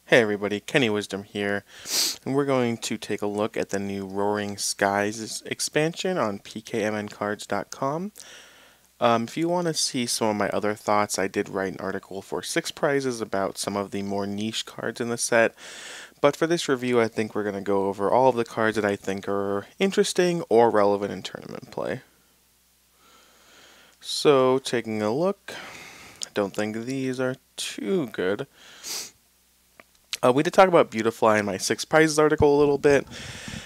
Hey everybody, Kenny Wisdom here, and we're going to take a look at the new Roaring Skies expansion on pkmncards.com. If you want to see some of my other thoughts, I did write an article for 6 prizes about some of the more niche cards in the set, but for this review I think we're going to go over all of the cards that I think are interesting or relevant in tournament play. So, taking a look, I don't think these are too good. We did talk about Beautifly in my 6 prizes article a little bit,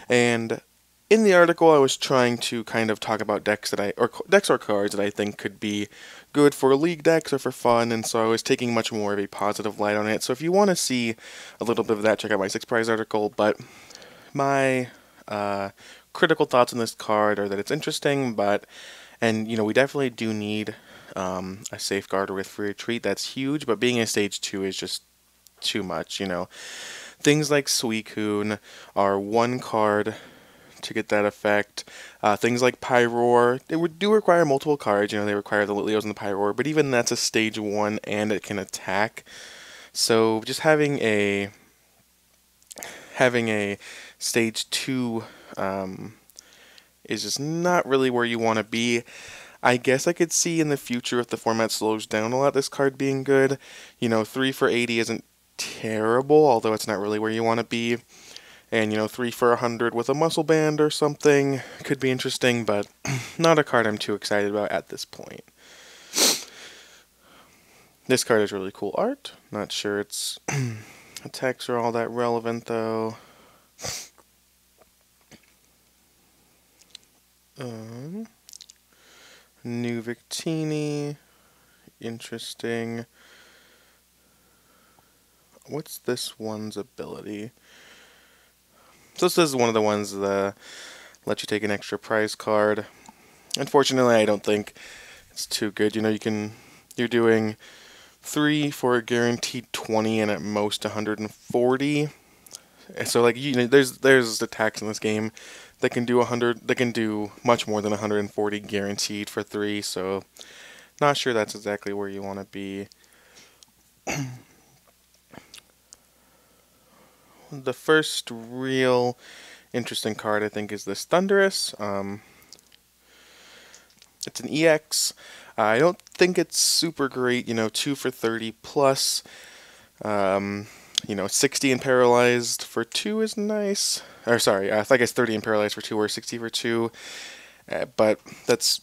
and in the article I was trying to kind of talk about decks or cards that I think could be good for league decks or for fun, and so I was taking much more of a positive light on it. So if you want to see a little bit of that, check out my 6 prize article. But my critical thoughts on this card are that it's interesting, and we definitely do need a safeguard with free retreat. That's huge, but being a stage 2 is just too much, Things like Suicune are one card to get that effect. Things like Pyroar, do require multiple cards, they require the Leos and the Pyroar, but even that's a stage 1 and it can attack. So just having a stage 2 is just not really where you want to be. I guess I could see in the future, if the format slows down a lot, this card being good. 3 for 80 isn't terrible, although it's not really where you want to be. And 3 for 100 with a muscle band or something could be interesting, but not a card I'm too excited about at this point. This card is really cool art. Not sure its attacks are all that relevant though. New Victini, interesting. What's this one's ability? So this is one of the ones that let you take an extra prize card. Unfortunately, I don't think it's too good. You're doing 3 for a guaranteed 20 and at most 140. So there's attacks in this game that can do 100. That can do much more than 140 guaranteed for 3. So not sure that's exactly where you want to be. The first real interesting card, I think, is this Thunderous. It's an EX. I don't think it's super great, 2 for 30 plus. 60 and Paralyzed for 2 is nice. Or sorry, I think it's 30 and Paralyzed for 2 or 60 for 2. But that's,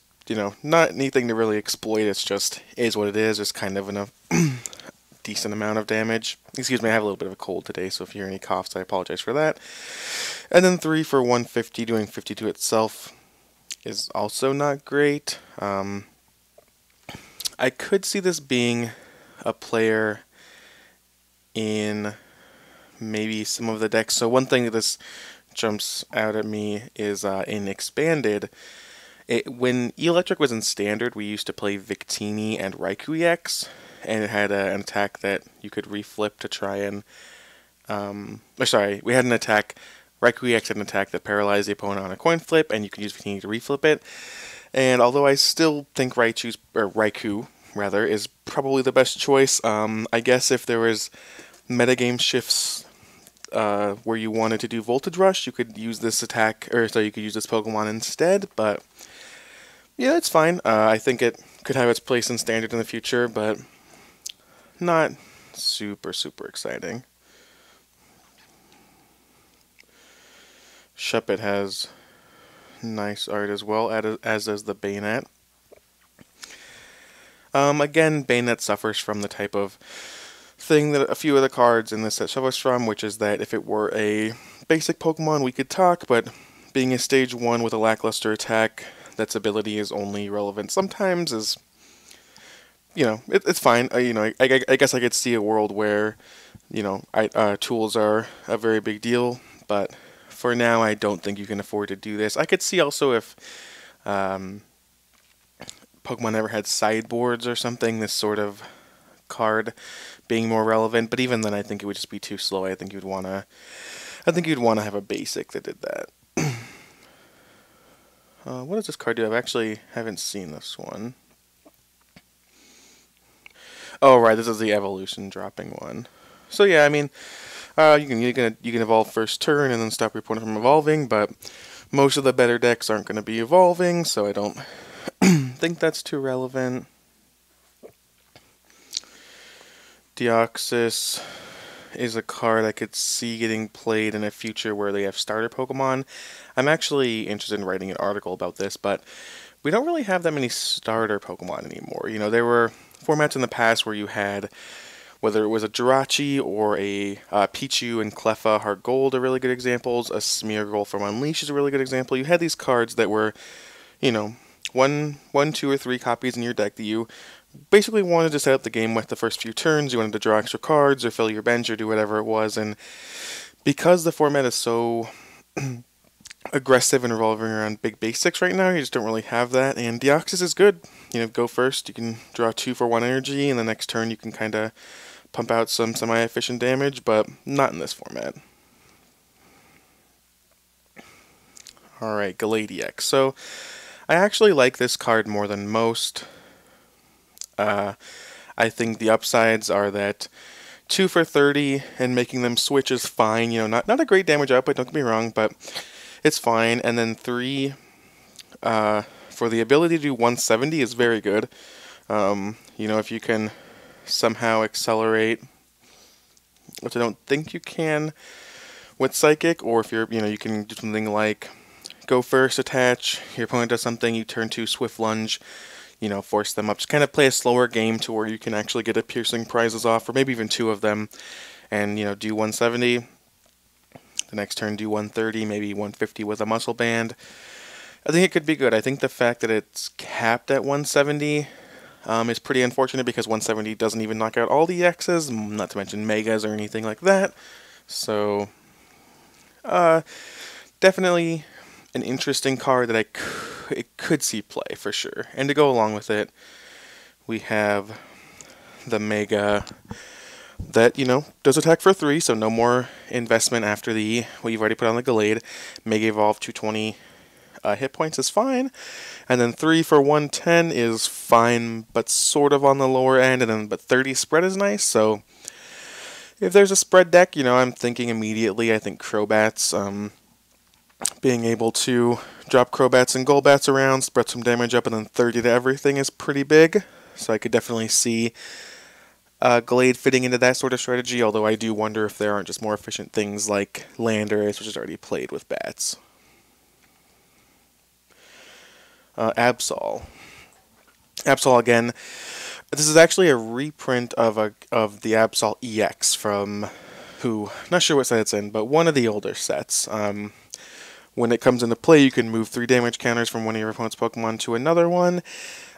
not anything to really exploit. It's just is what it is. It's kind of a decent amount of damage. Excuse me, I have a little bit of a cold today, so if you hear any coughs, I apologize for that. And then 3 for 150, doing 52 itself is also not great. I could see this being a player in maybe some of the decks. So one thing that this jumps out at me is in Expanded, when Electric was in Standard, we used to play Victini and Raikou EX, and it had an attack that you could reflip to try and... we had an attack, Raikou EX had an attack that paralyzed the opponent on a coin flip, and you could use Victini to reflip it. And although I still think Raikou is probably the best choice, I guess if there was metagame shifts where you wanted to do Voltage Rush, you could use this you could use this Pokemon instead, but yeah, it's fine. I think it could have its place in Standard in the future, but not super exciting. Shuppet has nice art as well, as does the Bayonet. Again, Bayonet suffers from the type of thing that a few of the cards in this set suffers from, which is that if it were a basic Pokemon, we could talk, but being a stage 1 with a lackluster attack, that's ability is only relevant sometimes is, it's fine. I guess I could see a world where, tools are a very big deal, but for now I don't think you can afford to do this. I could see also if Pokemon ever had sideboards or something, this sort of card being more relevant, but even then I think it would just be too slow. I think you'd want to have a basic that did that. What does this card do? I actually haven't seen this one. Oh, right, this is the evolution dropping one. So yeah, I mean, You can evolve first turn and then stop your opponent from evolving, but most of the better decks aren't going to be evolving, so I don't think that's too relevant. Deoxys is a card I could see getting played in a future where they have starter Pokemon. I'm actually interested in writing an article about this, but we don't really have that many starter Pokemon anymore. You know, there were formats in the past where you had, whether it was a Jirachi or a Pichu and Cleffa Heart Gold are really good examples. A Smeargle from Unleash is a really good example. You had these cards that were, you know, one, two, or three copies in your deck that you basically wanted to set up the game with the first few turns. You wanted to draw extra cards or fill your bench or do whatever it was. And because the format is so aggressive and revolving around big basics right now, you just don't really have that. And Deoxys is good. You know, go first, you can draw 2 for 1 energy, and the next turn you can kind of pump out some semi-efficient damage, but not in this format. Alright, Galadiac. So, I actually like this card more than most. I think the upsides are that 2 for 30 and making them switch is fine. You know, not a great damage output, don't get me wrong, but it's fine. And then 3 for the ability to do 170 is very good. You know, if you can somehow accelerate, which I don't think you can with Psychic, or if you're, you know, you can do something like go first, attach, your opponent does something, you turn to Swift Lunge, you know, force them up. Just kind of play a slower game to where you can actually get a piercing prizes off, or maybe even 2 of them, and, you know, do 170. The next turn do 130, maybe 150 with a Muscle Band. I think it could be good. I think the fact that it's capped at 170 is pretty unfortunate, because 170 doesn't even knock out all the X's, not to mention Megas or anything like that. So, definitely an interesting card that it could see play for sure. And to go along with it, we have the Mega that, you know, does attack for 3, so no more investment after what you've already put on the Gallade. Mega Evolve 220 hit points is fine, and then 3 for 110 is fine, but sort of on the lower end, and then but 30 spread is nice. So if there's a spread deck, you know, I'm thinking immediately, I think Crobats, being able to drop Crobats and Golbats around, spread some damage up, and then 30 to everything is pretty big. So I could definitely see Glade fitting into that sort of strategy, although I do wonder if there aren't just more efficient things like Landorus, which is already played with bats. Absol. Absol, again, this is actually a reprint of the Absol EX from not sure what set it's in, but one of the older sets. When it comes into play, you can move 3 damage counters from one of your opponent's Pokemon to another one.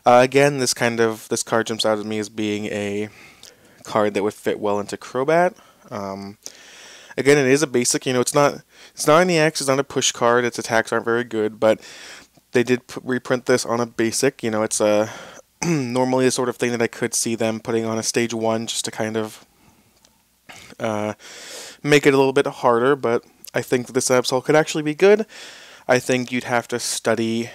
Again, this card jumps out at me as being a card that would fit well into Crobat. Again, it is a basic. You know, it's not an EX. It's not a push card. Its attacks aren't very good, but they did reprint this on a basic. You know, it's normally the sort of thing that I could see them putting on a stage 1 just to kind of make it a little bit harder, but I think this Absol could actually be good. I think you'd have to study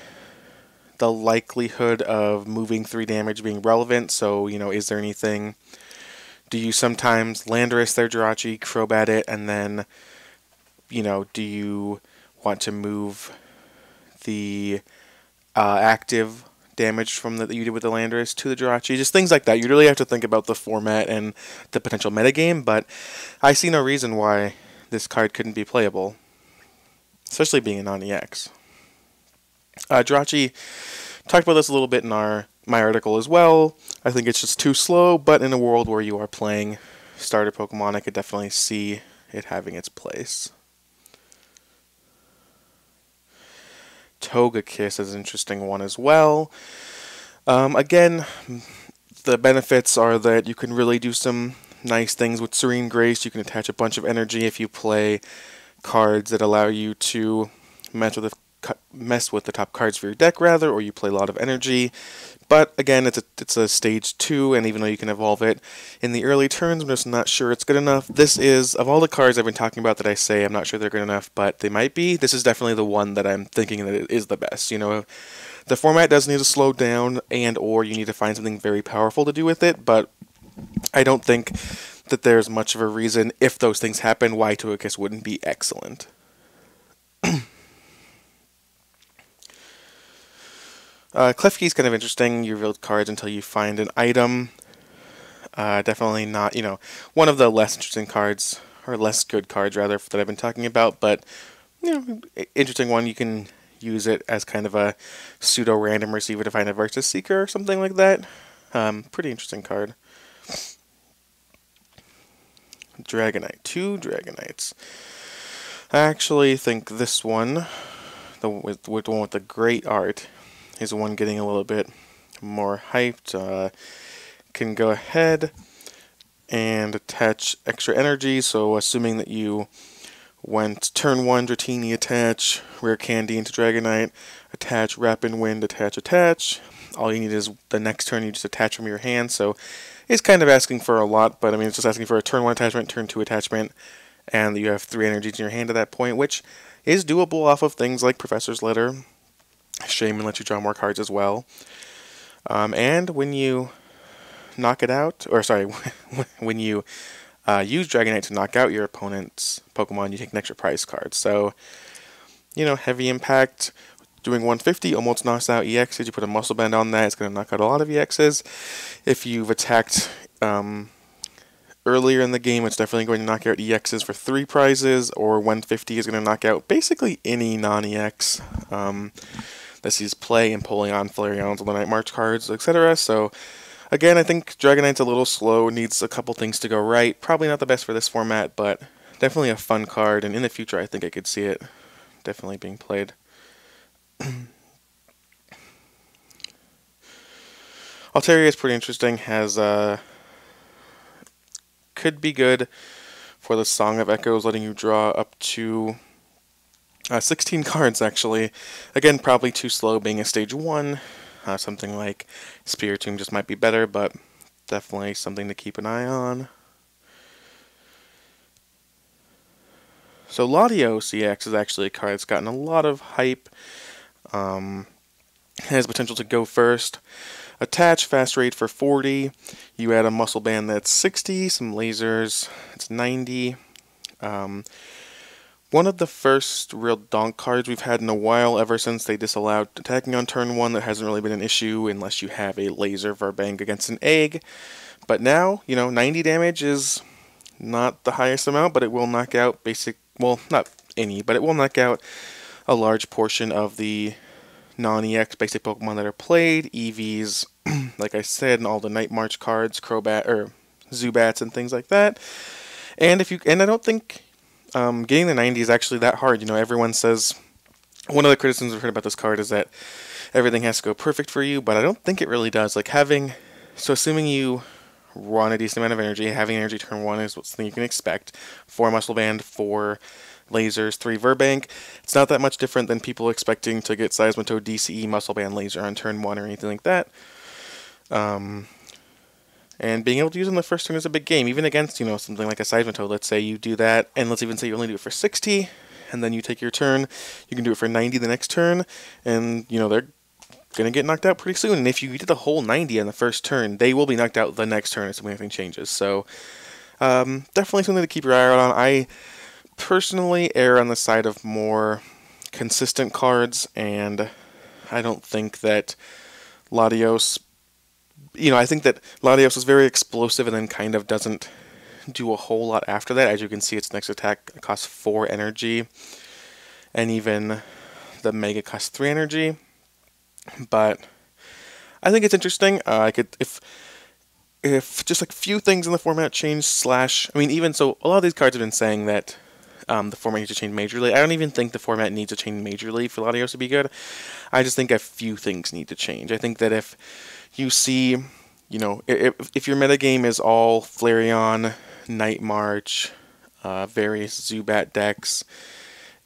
the likelihood of moving 3 damage being relevant. So, you know, is there anything? Do you sometimes Landorus their Jirachi, Crobat it, and then, you know, do you want to move the active damage from that you did with the Landorus to the Jirachi? Just things like that. You really have to think about the format and the potential metagame, but I see no reason why this card couldn't be playable, especially being a non-EX. Jirachi, talked about this a little bit in my article as well. I think it's just too slow, but in a world where you are playing starter Pokemon, I could definitely see it having its place. Togekiss is an interesting one as well. Again, the benefits are that you can really do some nice things with Serene Grace. You can attach a bunch of energy if you play cards that allow you to mess with the top cards for your deck, rather, or you play a lot of energy. But again, it's a stage 2, and even though you can evolve it in the early turns, I'm just not sure it's good enough. This is, of all the cards I've been talking about that I say I'm not sure they're good enough, but they might be, this is definitely the one that I'm thinking that it is the best. You know, the format does need to slow down, and or you need to find something very powerful to do with it, but I don't think that there's much of a reason, if those things happen, why Togekiss wouldn't be excellent. Klefki is kind of interesting. You reveal cards until you find an item. Definitely not, one of the less interesting cards, or less good cards rather, that I've been talking about, but, interesting one. You can use it as kind of a pseudo-random receiver to find a Versus Seeker or something like that. Pretty interesting card. Dragonite. 2 Dragonites. I actually think this one, the one with the great art, is the one getting a little bit more hyped. Can go ahead and attach extra energy, so assuming that you went turn 1 Dratini, attach Rare Candy into Dragonite, attach Rapid Wind, attach. All you need is the next turn you just attach from your hand, so it's kind of asking for a lot, but I mean it's just asking for a turn 1 attachment, turn 2 attachment, and you have 3 energies in your hand at that point, which is doable off of things like Professor's Letter. Shaman lets you draw more cards as well. And when you knock it out, or sorry, when you use Dragonite to knock out your opponent's Pokemon, you take an extra prize card. So, heavy impact, doing 150 almost knocks out EXs. You put a Muscle Band on that, it's going to knock out a lot of EXs. If you've attacked earlier in the game, it's definitely going to knock out EXs for 3 prizes, or 150 is going to knock out basically any non-EX that sees play, and pulling on Flareons, on the Night March cards, etc. So, again, I think Dragonite's a little slow, needs a couple things to go right. Probably not the best for this format, but definitely a fun card, and in the future I think I could see it definitely being played. Altaria is pretty interesting, could be good for the Song of Echoes, letting you draw up to 16 cards, actually. Again, probably too slow being a stage 1. Something like Spiritomb just might be better, but definitely something to keep an eye on. So Latios EX is actually a card that's gotten a lot of hype. Has potential to go first. Attach, fast rate for 40. You add a Muscle Band that's 60, some lasers, it's 90. One of the first real donk cards we've had in a while, ever since they disallowed attacking on turn 1. That hasn't really been an issue unless you have a laser Verbank against an egg. But now, 90 damage is not the highest amount, but it will knock out well, not any, but it will knock out a large portion of the non-EX basic Pokemon that are played, EVs, like I said, and all the Night March cards, Zubats and things like that. And I don't think getting the 90 is actually that hard. Everyone says, one of the criticisms I've heard about this card is that everything has to go perfect for you, but I don't think it really does. So assuming you run a decent amount of energy, having energy turn 1 is something you can expect. 4 Muscle Band, 4 lasers, 3 Verbank. It's not that much different than people expecting to get Seismitoad, DCE, Muscle Band, Laser on turn 1 or anything like that. And being able to use it on the first turn is a big game, even against, something like a Seismitoad. Let's say you do that, and let's even say you only do it for 60, and then you take your turn. You can do it for 90 the next turn, and, they're going to get knocked out pretty soon. And if you did the whole 90 on the first turn, they will be knocked out the next turn if anything changes. So, definitely something to keep your eye out on. I personally err on the side of more consistent cards, and I don't think that Latios... I think that Latios is very explosive and then kind of doesn't do a whole lot after that. As you can see, its next attack costs 4 energy, and even the Mega costs 3 energy. But I think it's interesting. If just a few things in the format change, even so, a lot of these cards have been saying that the format needs to change majorly. I don't even think the format needs to change majorly for Latios to be good. I just think a few things need to change. I think that if you see, if your metagame is all Flareon, Night March, various Zubat decks,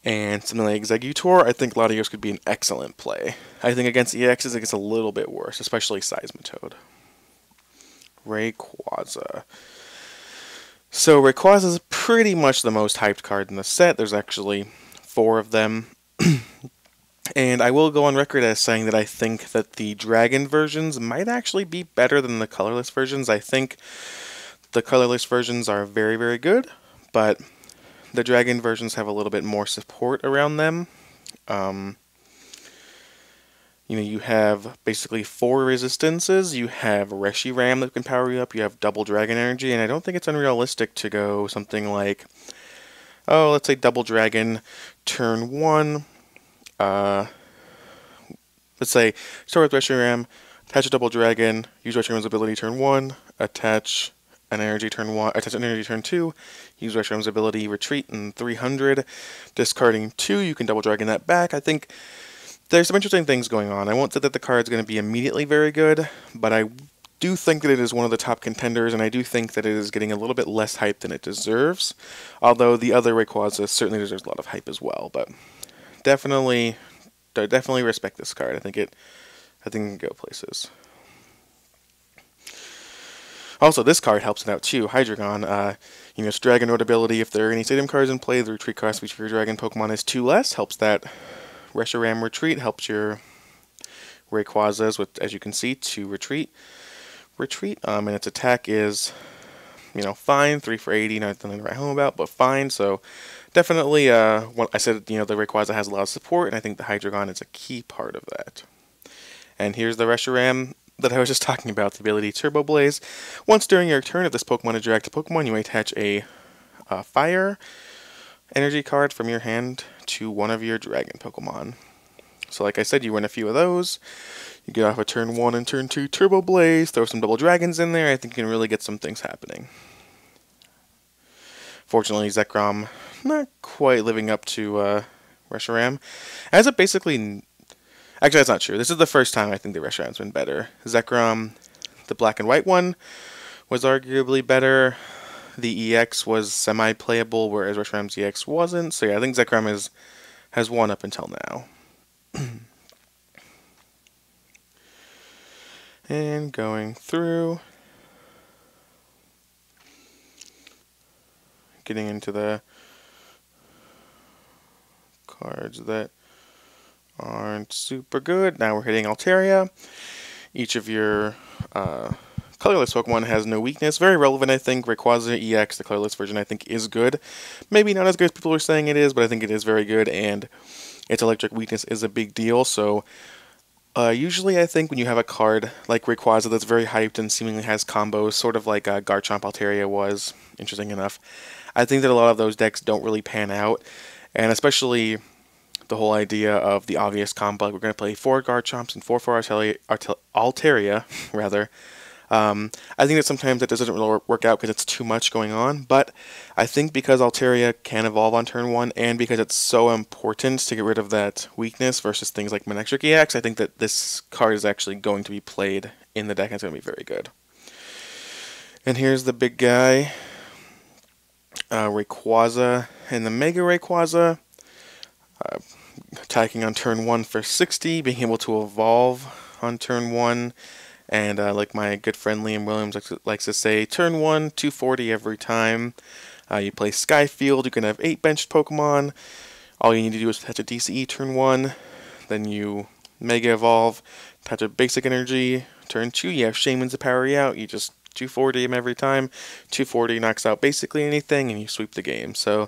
and something like Exeggutor, I think Latios could be an excellent play. I think against EXs it gets a little bit worse, especially Seismitoad. Rayquaza. So Rayquaza is pretty much the most hyped card in the set. There's actually 4 of them. And I will go on record as saying that I think that the Dragon versions might actually be better than the colorless versions. I think The colorless versions are very, very good, but the dragon versions have a little bit more support around them. You have basically 4 resistances. You have Reshiram that can power you up. You have double dragon energy, and I don't think it's unrealistic to go something like, let's say double dragon turn 1. Let's say start with Reshiram, attach a double dragon, use Reshiram's ability turn 1, attach an energy turn 1, attach an energy turn 2, use Reshiram's ability retreat in 300, discarding 2, you can double dragon that back. I think there's some interesting things going on. I won't say that the card's going to be immediately very good, but I do think that it is one of the top contenders, and I do think that it is getting a little bit less hype than it deserves, although the other Rayquaza certainly deserves a lot of hype as well, but definitely respect this card. I think it can go places. Also, this card helps it out too. Hydreigon, its Dragon Road ability. If there are any stadium cards in play, the retreat cost for your Dragon Pokemon is 2 less. Helps that Reshiram retreat. Helps your Rayquazas with, as you can see, to retreat. And its attack is, fine. 3 for 80. Nothing to write home about, but fine. So definitely, what I said, the Rayquaza has a lot of support, and I think the Hydreigon is a key part of that. And here's the Reshiram that I was just talking about, the ability Turbo Blaze. Once during your turn, if this Pokemon interacts with Pokemon, you may attach a Fire energy card from your hand to one of your Dragon Pokemon. So like I said, you win a few of those. You get off a turn 1 and turn 2 Turbo Blaze, throw some double dragons in there. I think you can really get some things happening. Fortunately, Zekrom not quite living up to Reshiram. As it basically... Actually, that's not true. This is the first time I think the Reshiram's been better. Zekrom, the black and white one, was arguably better. The EX was semi-playable, whereas Reshiram's EX wasn't. So yeah, I think Zekrom has won up until now. And going through, getting into the cards that aren't super good. Now we're hitting Altaria. Each of your colorless Pokemon has no weakness. Very relevant, I think. Rayquaza EX, the colorless version, I think is good. Maybe not as good as people are saying it is, but I think it is very good, and its electric weakness is a big deal. So usually I think when you have a card like Rayquaza that's very hyped and seemingly has combos, sort of like Garchomp Altaria was, interesting enough, I think that a lot of those decks don't really pan out, and especially the whole idea of the obvious combo, like we're going to play 4 Garchomps and 4 for Altaria, rather. I think that sometimes that doesn't really work out because it's too much going on, but I think because Altaria can evolve on turn 1, and because it's so important to get rid of that weakness versus things like Manectric EX, I think that this card is actually going to be played in the deck, and it's going to be very good. And here's the big guy, Rayquaza, and the Mega Rayquaza. Attacking on turn 1 for 60, being able to evolve on turn 1, and like my good friend Liam Williams likes to say, turn 1, 240 every time. You play Skyfield, you can have 8 benched Pokemon. All you need to do is attach a DCE turn 1, then you Mega Evolve, attach a Basic Energy, turn 2, you have Shaman's to power you out, you just 240 him every time. 240 knocks out basically anything, and you sweep the game. So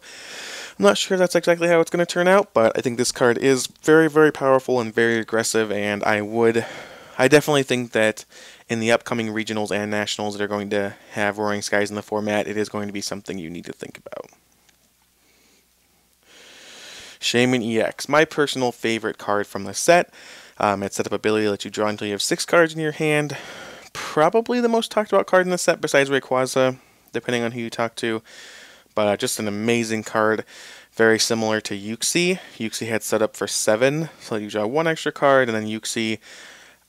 I'm not sure that's exactly how it's going to turn out, but I think this card is very, very powerful and very aggressive, and I definitely think that in the upcoming regionals and nationals that are going to have Roaring Skies in the format, it is going to be something you need to think about. Shaman EX, my personal favorite card from the set. Its setup ability lets you draw until you have 6 cards in your hand. Probably the most talked about card in the set besides Rayquaza, depending on who you talk to. But just an amazing card, very similar to Uxie. Uxie had set up for 7, so you draw 1 extra card, and then Uxie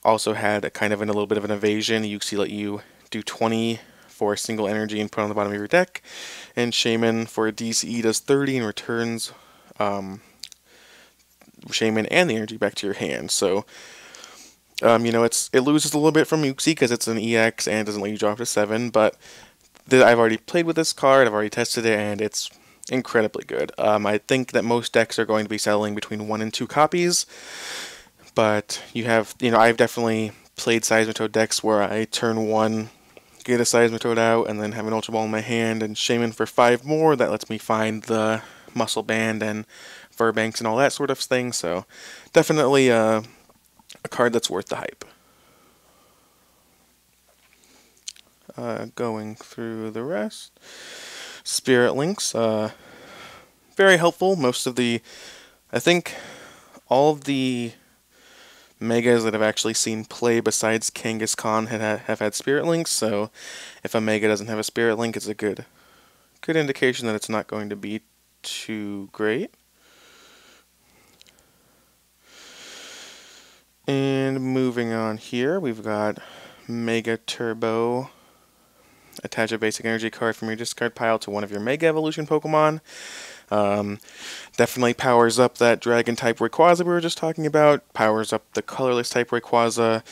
also had a little bit of an evasion. Uxie let you do 20 for a single energy and put it on the bottom of your deck, and Shaman for a DCE does 30 and returns Shaman and the energy back to your hand. So it loses a little bit from Uxie because it's an EX and doesn't let you drop to 7, but I've already played with this card, I've already tested it, and it's incredibly good. I think that most decks are going to be selling between 1 and 2 copies, but you have, I've definitely played Seismitoad decks where I turn 1 get a Seismitoad out, and then have an Ultra Ball in my hand, and Shaman for 5 more. That lets me find the Muscle Band and Fur Banks and all that sort of thing. So definitely a card that's worth the hype. Going through the rest. Spirit Links, very helpful. Most of the, I think, all of the Megas that have actually seen play besides Kangaskhan have had Spirit Links, so if a Mega doesn't have a Spirit Link, it's a good indication that it's not going to be too great. And moving on here, we've got Mega Turbo. Attach a basic energy card from your discard pile to one of your Mega Evolution Pokemon. Definitely powers up that Dragon type Rayquaza we were just talking about, powers up the colorless type Rayquaza,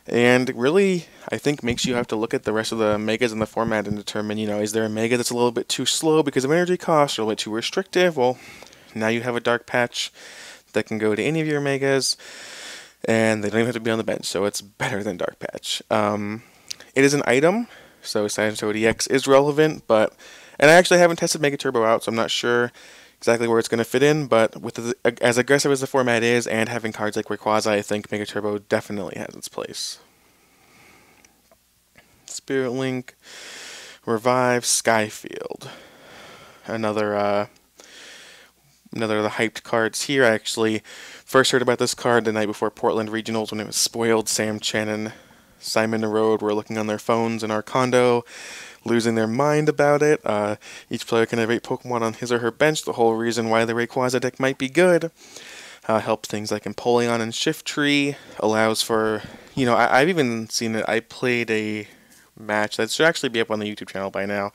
and really, I think makes you have to look at the rest of the Megas in the format and determine, is there a Mega that's a little bit too slow because of energy cost or a little bit too restrictive? Well, now you have a Dark Patch that can go to any of your Megas, and they don't even have to be on the bench, so it's better than Dark Patch. It is an item, so Seismitoad EX is relevant, and I actually haven't tested Mega Turbo out, so I'm not sure exactly where it's going to fit in, but with as aggressive as the format is, and having cards like Rayquaza, I think Mega Turbo definitely has its place. Spirit Link, Revive, Skyfield. Another of the hyped cards here. I actually first heard about this card the night before Portland Regionals when it was spoiled. Sam Chen and Simon Road were looking on their phones in our condo, losing their mind about it. Each player can have 8 Pokemon on his or her bench. The whole reason why the Rayquaza deck might be good. Helps things like Empoleon and Shiftry. Allows for, I've even seen it. I played a match that should actually be up on the YouTube channel by now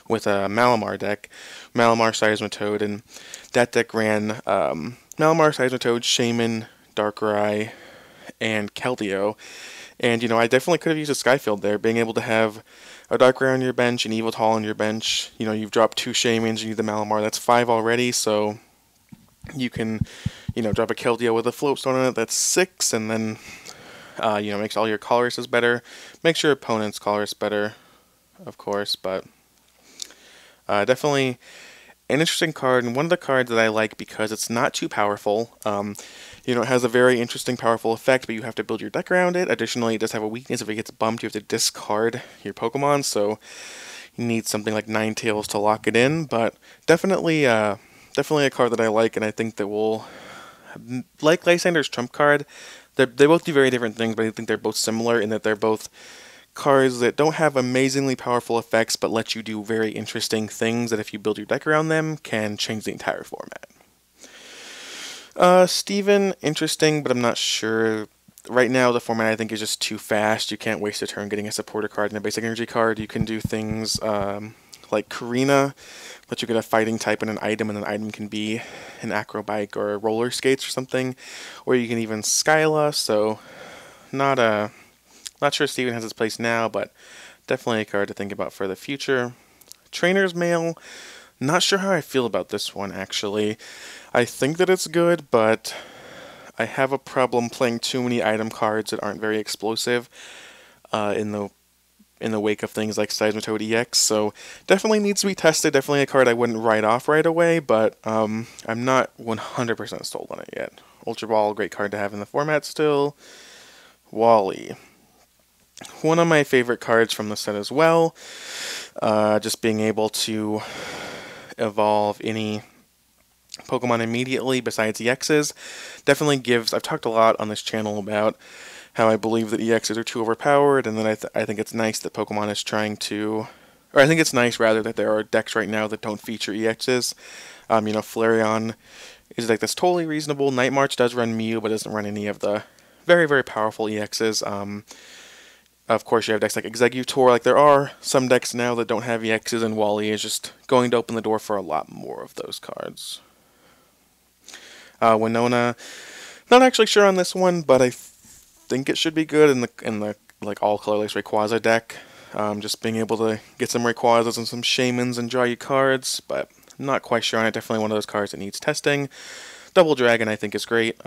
with a Malamar deck, Malamar Seismitoad, and that deck ran Malamar Seismitoad, Shaman, Darkrai, and Keldeo. And, I definitely could have used a Skyfield there, being able to have a Darkrai on your bench, an Eviltal on your bench. You've dropped 2 Shamans, you need the Malamar, that's 5 already, so you can, drop a Keldeo with a Floatstone on it, that's 6, and then, makes all your Colress's better. Makes your opponent's Colress better, of course, but definitely an interesting card, and one of the cards that I like because it's not too powerful. It has a very interesting, powerful effect, but you have to build your deck around it. Additionally, it does have a weakness. If it gets bumped, you have to discard your Pokemon, so you need something like Ninetales to lock it in, but definitely a card that I like, and I think that will, like Lysander's Trump card, they both do very different things, but I think they're both similar in that they're both cards that don't have amazingly powerful effects, but let you do very interesting things that if you build your deck around them, can change the entire format. Steven, interesting, but I'm not sure. Right now, the format I think is just too fast. You can't waste a turn getting a supporter card and a basic energy card. You can do things like Karina, let you get a fighting type and an item, and an item can be an Acrobike or roller skates or something. Or you can even Skyla, so not sure Steven has his place now, but definitely a card to think about for the future. Trainer's Mail, not sure how I feel about this one, actually. I think that it's good, but I have a problem playing too many item cards that aren't very explosive in the wake of things like Seismitoad EX, so definitely needs to be tested. Definitely a card I wouldn't write off right away, but I'm not 100% sold on it yet. Ultra Ball, great card to have in the format still. Wally, one of my favorite cards from the set as well. Just being able to evolve any Pokemon immediately besides EXs definitely gives. I've talked a lot on this channel about how I believe that EXs are too overpowered, and then I think it's nice that Pokemon is trying to, or I think it's nice rather that there are decks right now that don't feature EXs. Flareon is like that's totally reasonable. Night March does run Mew, but doesn't run any of the very, very powerful EXs. Of course, you have decks like Exeggutor. Like, there are some decks now that don't have EXs, and Wally is just going to open the door for a lot more of those cards. Winona, not actually sure on this one, but I think it should be good in the like all colorless Rayquaza deck. Just being able to get some Rayquazas and some Shamans and draw you cards, but not quite sure on it. Definitely one of those cards that needs testing. Double Dragon, I think, is great.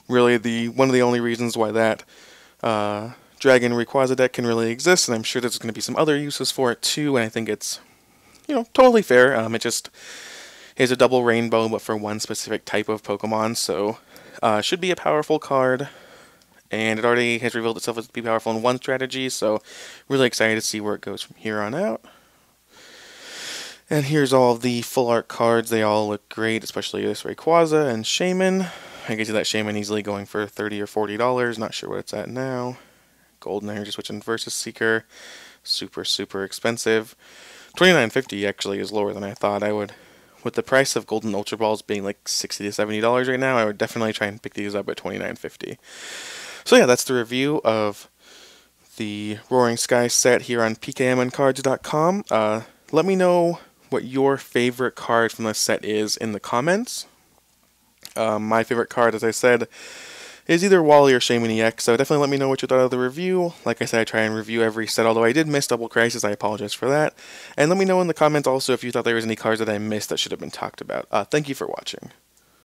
Really one of the only reasons why that Dragon Rayquaza deck can really exist, and I'm sure there's going to be some other uses for it too, and I think it's, totally fair. It just is a double rainbow, but for one specific type of Pokemon, so should be a powerful card, and it already has revealed itself as to be powerful in one strategy, so really excited to see where it goes from here on out. And here's all the full art cards. They all look great, especially this Rayquaza and Shaman. I can see that Shaman easily going for $30 or $40. Not sure what it's at now. Golden Energy Switch and Versus Seeker. Super, super expensive. $29.50 actually is lower than I thought. I would, with the price of Golden Ultra Balls being like $60 to $70 right now, I would definitely try and pick these up at $29.50. So yeah, that's the review of the Roaring Skies set here on PKMNcards.com. Let me know what your favorite card from this set is in the comments. My favorite card, as I said, is either Wally or Shaman EX, so definitely let me know what you thought of the review. Like I said, I try and review every set, although I did miss Double Crisis, I apologize for that. And let me know in the comments also if you thought there was any cards that I missed that should have been talked about. Thank you for watching.